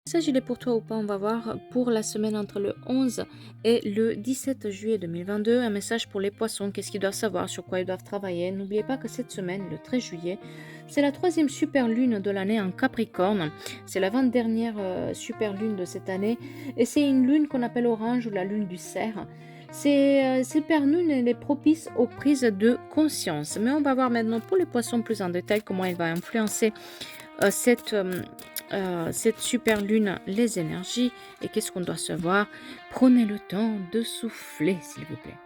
Message, il est pour toi ou pas? On va voir pour la semaine entre le 11 et le 17 juillet 2022. Un message pour les poissons. Qu'est-ce qu'ils doivent savoir? Sur quoi ils doivent travailler? N'oubliez pas que cette semaine, le 13 juillet, c'est la troisième super lune de l'année en Capricorne. C'est l'avant-dernière super lune de cette année. Et c'est une lune qu'on appelle orange ou la lune du cerf. Cette super lune, elle est propice aux prises de conscience. Mais on va voir maintenant pour les poissons plus en détail comment elle va influencer cette super lune, les énergies et qu'est-ce qu'on doit savoir. Prenez le temps de souffler, s'il vous plaît.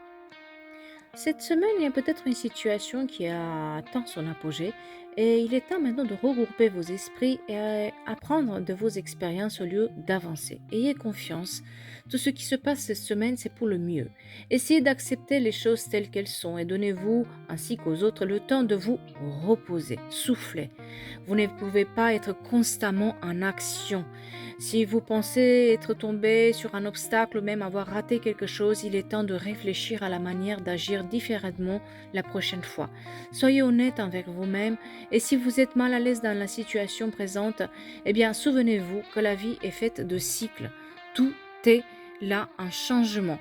Cette semaine, il y a peut-être une situation qui a atteint son apogée et il est temps maintenant de regrouper vos esprits et apprendre de vos expériences au lieu d'avancer. Ayez confiance. Tout ce qui se passe cette semaine, c'est pour le mieux. Essayez d'accepter les choses telles qu'elles sont et donnez-vous, ainsi qu'aux autres, le temps de vous reposer, souffler. Vous ne pouvez pas être constamment en action. Si vous pensez être tombé sur un obstacle ou même avoir raté quelque chose, il est temps de réfléchir à la manière d'agir différemment la prochaine fois. Soyez honnête envers vous-même et si vous êtes mal à l'aise dans la situation présente, eh bien souvenez-vous que la vie est faite de cycles. Tout est là en changement.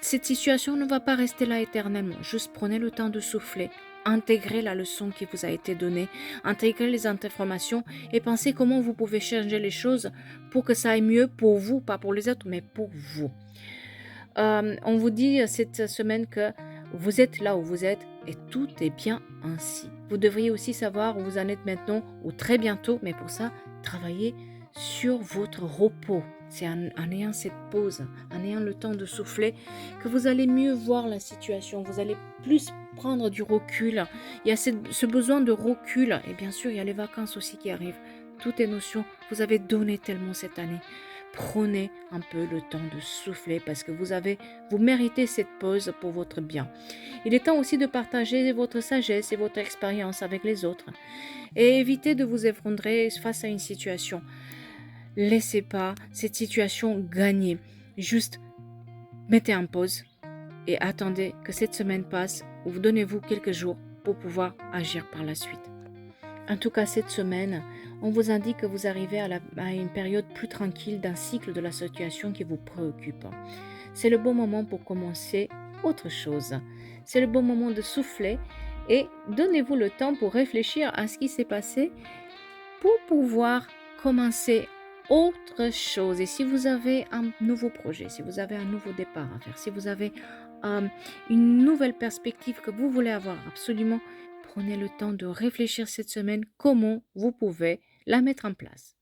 Cette situation ne va pas rester là éternellement. Juste prenez le temps de souffler. Intégrez la leçon qui vous a été donnée, intégrez les informations et pensez comment vous pouvez changer les choses pour que ça aille mieux pour vous, pas pour les autres, mais pour vous. On vous dit cette semaine que vous êtes là où vous êtes et tout est bien ainsi. Vous devriez aussi savoir où vous en êtes maintenant ou très bientôt, mais pour ça, travaillez sur votre repos. C'est en ayant cette pause, en ayant le temps de souffler, que vous allez mieux voir la situation. Vous allez plus prendre du recul. Il y a ce besoin de recul. Et bien sûr, il y a les vacances aussi qui arrivent. Tout est notion. Vous avez donné tellement cette année. Prenez un peu le temps de souffler parce que vous méritez cette pause pour votre bien. Il est temps aussi de partager votre sagesse et votre expérience avec les autres et évitez de vous effondrer face à une situation. Laissez pas cette situation gagner. Juste mettez en pause et attendez que cette semaine passe ou donnez-vous quelques jours pour pouvoir agir par la suite. En tout cas, cette semaine, on vous indique que vous arrivez à une période plus tranquille d'un cycle de la situation qui vous préoccupe. C'est le bon moment pour commencer autre chose. C'est le bon moment de souffler et donnez-vous le temps pour réfléchir à ce qui s'est passé pour pouvoir commencer autre chose. Et si vous avez un nouveau projet, si vous avez un nouveau départ à faire, si vous avez euh, une nouvelle perspective que vous voulez avoir absolument, prenez le temps de réfléchir cette semaine comment vous pouvez la mettre en place.